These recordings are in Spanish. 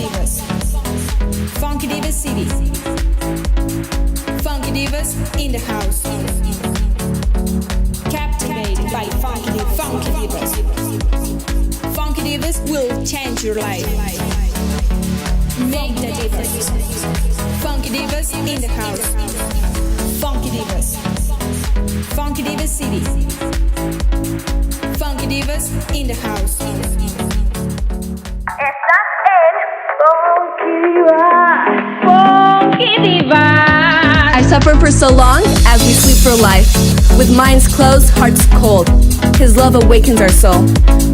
Divas. Funky Divas City. Funky Divas in the house. Captivated by Funky Divas. Funky Divas will change your life. Make the difference. Funky Divas in the house. Funky Divas. Funky Divas City. Funky Divas in the house. Estás en Funky Divas. I suffered for so long as we sleep for life. With minds closed, hearts cold. His love awakens our soul,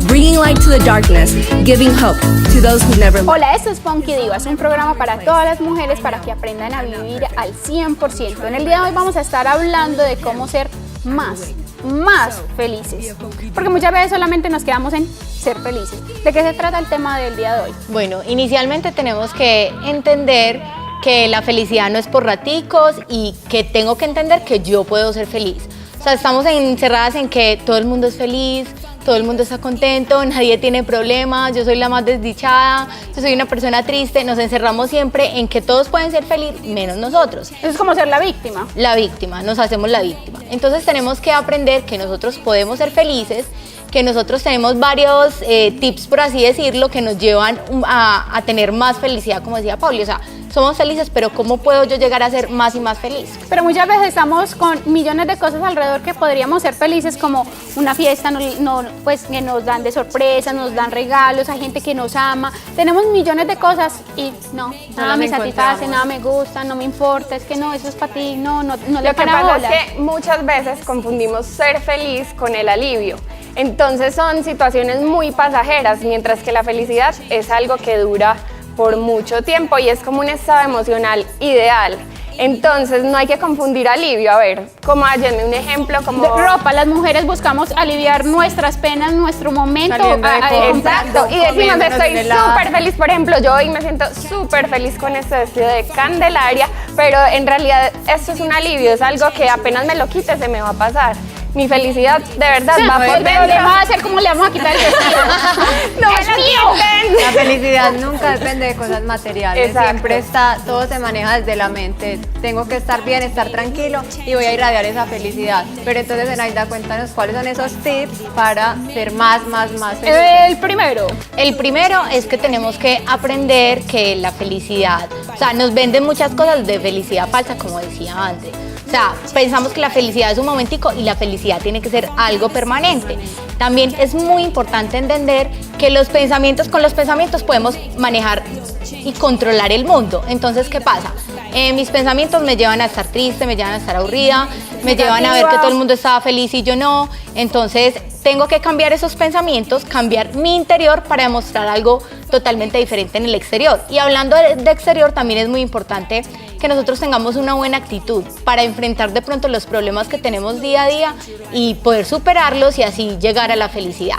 bringing light to the darkness, giving hope to those who never loved. Hola, esto es Funky Divas, un programa para todas las mujeres para que aprendan a vivir al 100%. En el día de hoy vamos a estar hablando de cómo ser más felices. Porque muchas veces solamente nos quedamos en ser felices. ¿De qué se trata el tema del día de hoy? Bueno, inicialmente tenemos que entender que la felicidad no es por raticos y que tengo que entender que yo puedo ser feliz. O sea, estamos encerradas en que todo el mundo es feliz, todo el mundo está contento, nadie tiene problemas, yo soy la más desdichada, yo soy una persona triste. Nos encerramos siempre en que todos pueden ser felices, menos nosotros. Eso es como ser la víctima. La víctima, nos hacemos la víctima. Entonces tenemos que aprender que nosotros podemos ser felices, que nosotros tenemos varios tips, por así decirlo, que nos llevan a tener más felicidad, como decía Pauli. O sea, somos felices, pero ¿cómo puedo yo llegar a ser más y más feliz? Pero muchas veces estamos con millones de cosas alrededor que podríamos ser felices, como una fiesta, pues que nos dan de sorpresa, nos dan regalos, hay gente que nos ama. Tenemos millones de cosas y nada me satisface, nada me gusta, no me importa, es que no, eso es para ti, no le Lo que para pasa bola. es que muchas veces confundimos ser feliz con el alivio. Entonces son situaciones muy pasajeras, mientras que la felicidad es algo que dura por mucho tiempo y es como un estado emocional ideal. Entonces no hay que confundir alivio. A ver, como háganme un ejemplo como... De ropa, las mujeres buscamos aliviar nuestras penas, nuestro momento. Exacto, y decimos estoy súper feliz, por ejemplo, yo hoy me siento súper feliz con este vestido de Candelaria, pero en realidad esto es un alivio, es algo que apenas me lo quite se me va a pasar. Mi felicidad de verdad va por dentro. Le vamos a hacer como le vamos a quitar el vestido. No es mío. La felicidad nunca depende de cosas materiales. Exacto. Siempre todo se maneja desde la mente. Tengo que estar bien, estar tranquilo y voy a irradiar esa felicidad. Pero entonces, Zenaida, cuéntanos cuáles son esos tips para ser más felices. El primero es que tenemos que aprender que la felicidad, o sea, nos venden muchas cosas de felicidad falsa, como decía antes. O sea, pensamos que la felicidad es un momentico y la felicidad tiene que ser algo permanente. También es muy importante entender que con los pensamientos podemos manejar y controlar el mundo. Entonces, ¿qué pasa? Mis pensamientos me llevan a estar triste, me llevan a estar aburrida, me llevan a ver que todo el mundo estaba feliz y yo no. Entonces, tengo que cambiar esos pensamientos, cambiar mi interior para demostrar algo totalmente diferente en el exterior. Y hablando de exterior, también es muy importante que nosotros tengamos una buena actitud para enfrentar de pronto los problemas que tenemos día a día y poder superarlos y así llegar a la felicidad.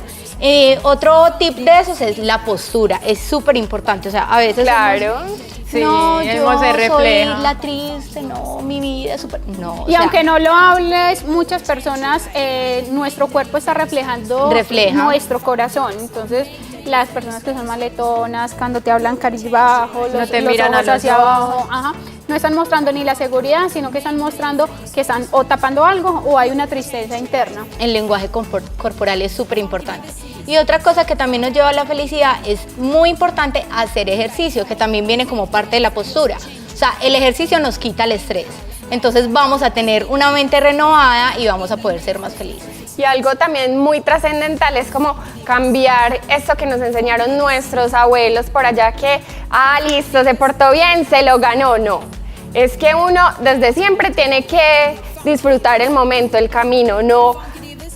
Otro tip de esos es la postura, es súper importante. O sea, a veces Sí, no, el yo modo se refleja. soy la triste, no, mi vida es súper... No, Y aunque no lo hables, muchas personas, nuestro cuerpo está reflejando nuestro corazón. Entonces, las personas que son maletonas, cuando te hablan cabizbajo, No los te miran ojos a los hacia ojos. abajo, no están mostrando ni la seguridad, sino que están mostrando que están o tapando algo o hay una tristeza interna. El lenguaje corporal es súper importante. Y otra cosa que también nos lleva a la felicidad es muy importante hacer ejercicio, que también viene como parte de la postura. O sea, el ejercicio nos quita el estrés. Entonces vamos a tener una mente renovada y vamos a poder ser más felices. Y algo también muy trascendental es como cambiar esto que nos enseñaron nuestros abuelos por allá que, listo, se portó bien, se lo ganó. No, es que uno desde siempre tiene que disfrutar el momento, el camino. No,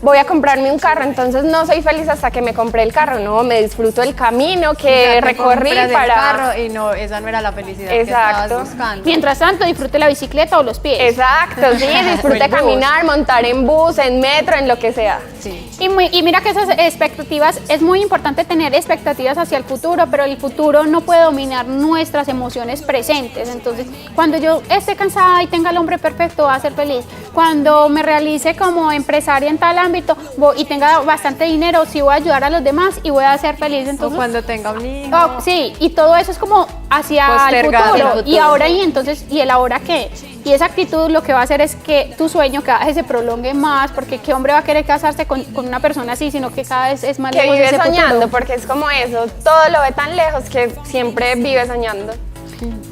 voy a comprarme un carro, entonces no soy feliz hasta que me compré el carro. No, me disfruto el camino que recorrí el para... carro y no, esa no era la felicidad que estabas buscando. Mientras tanto, disfrute la bicicleta o los pies. Exacto, sí, disfrute caminar, montar en bus, en metro, en lo que sea. Sí. Y mira que esas expectativas, es muy importante tener expectativas hacia el futuro, pero el futuro no puede dominar nuestras emociones presentes. Entonces, cuando yo esté cansada y tenga el hombre perfecto, voy a ser feliz. Cuando me realice como empresaria en tal ámbito y tenga bastante dinero, sí voy a ayudar a los demás y voy a ser feliz. Entonces, O cuando tenga un hijo. sí, y todo eso es como hacia el Postergado futuro. el futuro. Y ahora, y entonces, ¿y el ahora qué? Y esa actitud lo que va a hacer es que tu sueño cada vez se prolongue más, porque ¿qué hombre va a querer casarse con una persona así, sino que cada vez es más Que lejos de vive ese soñando, futuro? porque es como eso, todo lo ve tan lejos que siempre vive soñando.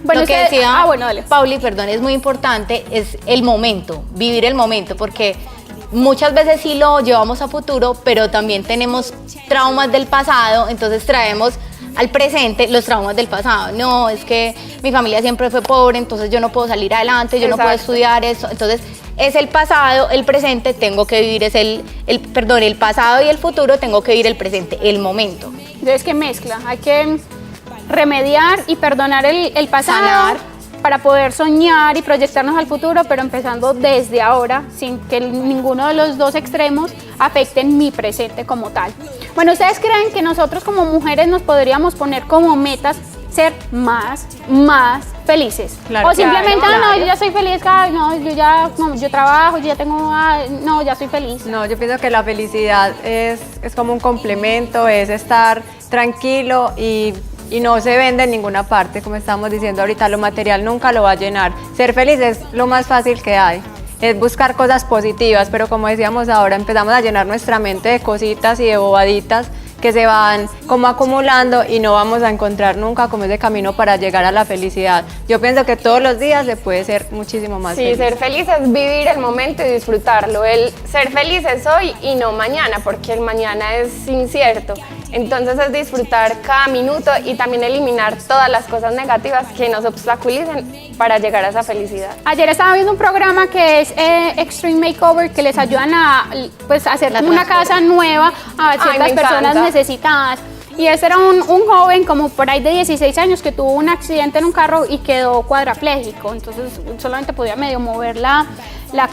Bueno, lo que usted- decía bueno, dale. Pauli, perdón, es muy importante, es el momento, vivir el momento, porque muchas veces sí lo llevamos a futuro, pero también tenemos traumas del pasado, entonces traemos al presente los traumas del pasado. No, es que mi familia siempre fue pobre, entonces yo no puedo salir adelante, yo no puedo Exacto. estudiar eso. Entonces es el pasado, el presente, tengo que vivir, es el pasado y el futuro, tengo que vivir el presente, el momento. Entonces, ¿qué mezcla? Hay que remediar y perdonar el pasado Sanar. para poder soñar y proyectarnos al futuro, pero empezando desde ahora, sin que ninguno de los dos extremos afecten mi presente como tal. Bueno, ¿ustedes creen que nosotros como mujeres nos podríamos poner como metas ser más felices? Claro, o simplemente, claro, no, yo ya soy feliz, yo trabajo, yo ya tengo, no, ya soy feliz. No, yo pienso que la felicidad es como un complemento, es estar tranquilo y no se vende en ninguna parte, como estamos diciendo ahorita, lo material nunca lo va a llenar. Ser feliz es lo más fácil que hay, es buscar cosas positivas, pero como decíamos ahora, empezamos a llenar nuestra mente de cositas y de bobaditas que se van como acumulando y no vamos a encontrar nunca como ese camino para llegar a la felicidad. Yo pienso que todos los días se puede ser muchísimo más Sí, feliz. ser feliz es vivir el momento y disfrutarlo. El ser feliz es hoy y no mañana, porque el mañana es incierto. Entonces es disfrutar cada minuto y también eliminar todas las cosas negativas que nos obstaculicen para llegar a esa felicidad. Ayer estaba viendo un programa que es Extreme Makeover, que les ayudan a pues, hacer La como una casa nueva a ciertas me personas encanta. necesitadas. Y ese era un joven como por ahí de 16 años que tuvo un accidente en un carro y quedó cuadraplégico. Entonces solamente podía medio mover la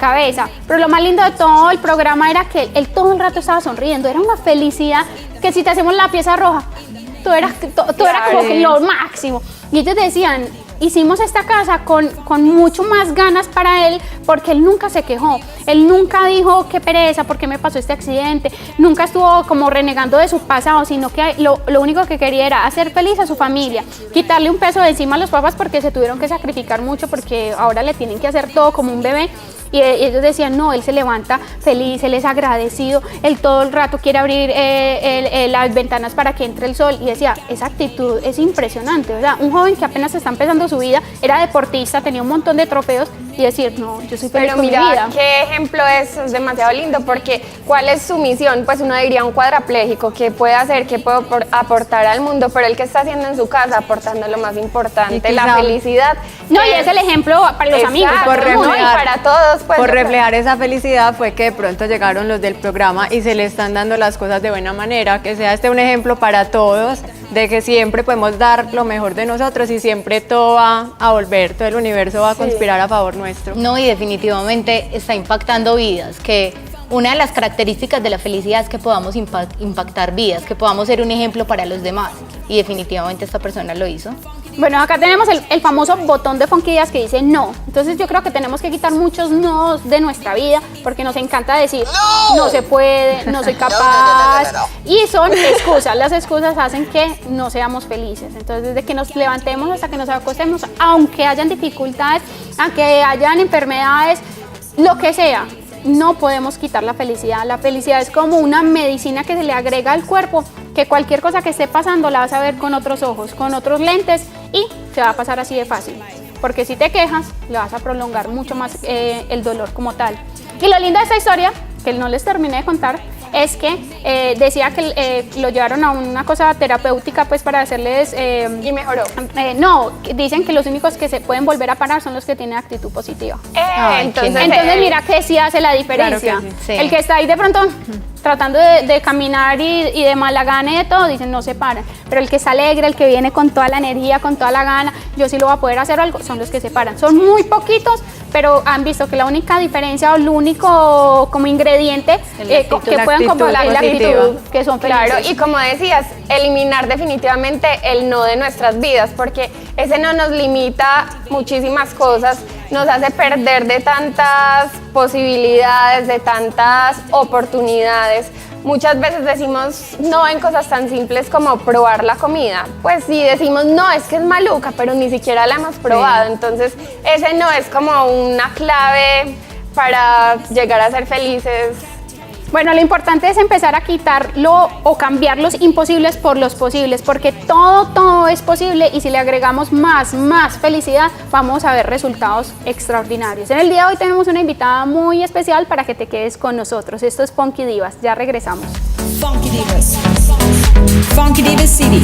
cabeza. Pero lo más lindo de todo el programa era que él todo el rato estaba sonriendo. Era una felicidad que si te hacemos la pieza roja, tú eras como que lo máximo. Y ellos decían, hicimos esta casa con mucho más ganas para él porque él nunca se quejó. Él nunca dijo qué pereza, por qué me pasó este accidente. Nunca estuvo como renegando de su pasado, sino que lo único que quería era hacer feliz a su familia, quitarle un peso de encima a los papás porque se tuvieron que sacrificar mucho porque ahora le tienen que hacer todo como un bebé. Y ellos decían, no, él se levanta feliz, él es agradecido, él todo el rato quiere abrir las ventanas para que entre el sol. Y decía, esa actitud es impresionante, ¿verdad? Un joven que apenas está empezando su vida, era deportista, tenía un montón de trofeos y decir, no, yo soy feliz Pero con mi mira, vida. qué ejemplo es demasiado lindo, porque ¿cuál es su misión? Pues uno diría un cuadrapléjico, ¿qué puede hacer? ¿Qué puede aportar al mundo? Pero él que está haciendo en su casa, aportando lo más Y importante, quizá- la felicidad. No, que y es el ejemplo para los amigos. Exacto, para todo el mundo. ¿no? Y para todos. Pues, por yo creo. reflejar esa felicidad fue que de pronto llegaron los del programa y se le están dando las cosas de buena manera, que sea un ejemplo para todos de que siempre podemos dar lo mejor de nosotros y siempre todo va a volver, todo el universo va a conspirar a favor nuestro. No, y definitivamente está impactando vidas, que una de las características de la felicidad es que podamos impactar vidas, que podamos ser un ejemplo para los demás. Y definitivamente esta persona lo hizo. Bueno, acá tenemos el famoso botón de Funky Días que dice no. Entonces yo creo que tenemos que quitar muchos no de nuestra vida porque nos encanta decir no se puede, no soy capaz. Y son excusas. Las excusas hacen que no seamos felices. Entonces desde que nos levantemos hasta que nos acostemos, aunque hayan dificultades, aunque hayan enfermedades, lo que sea, no podemos quitar la felicidad. La felicidad es como una medicina que se le agrega al cuerpo, que cualquier cosa que esté pasando la vas a ver con otros ojos, con otros lentes y se va a pasar así de fácil. Porque si te quejas, le vas a prolongar mucho más el dolor como tal. Y lo lindo de esta historia, que no les terminé de contar, es que decía que lo llevaron a una cosa terapéutica pues para hacerles... Y mejoró. no, dicen que los únicos que se pueden volver a parar son los que tienen actitud positiva. Ay, Entonces, Entonces mira que sí hace la diferencia. Claro que sí. El que está ahí de pronto tratando de caminar y de mala gana y de todo, dicen no se paran. Pero el que está alegre, el que viene con toda la energía, con toda la gana, yo sí lo voy a poder hacer algo, son los que se paran. Son muy poquitos, pero han visto que la única diferencia o el único como ingrediente que pueden comprobar es la actitud, que son felices. Claro, y como decías, eliminar definitivamente el no de nuestras vidas, porque ese no nos limita muchísimas cosas, nos hace perder de tantas posibilidades, de tantas oportunidades. Muchas veces decimos no en cosas tan simples como probar la comida. Pues sí, decimos no, es que es maluca, pero ni siquiera la hemos probado. Sí. Entonces, ese no es como una clave para llegar a ser felices. Bueno, lo importante es empezar a quitarlo o cambiar los imposibles por los posibles, porque todo es posible y si le agregamos más felicidad, vamos a ver resultados extraordinarios. En el día de hoy tenemos una invitada muy especial para que te quedes con nosotros. Esto es Funky Divas, ya regresamos. Funky Divas. Funky Divas City.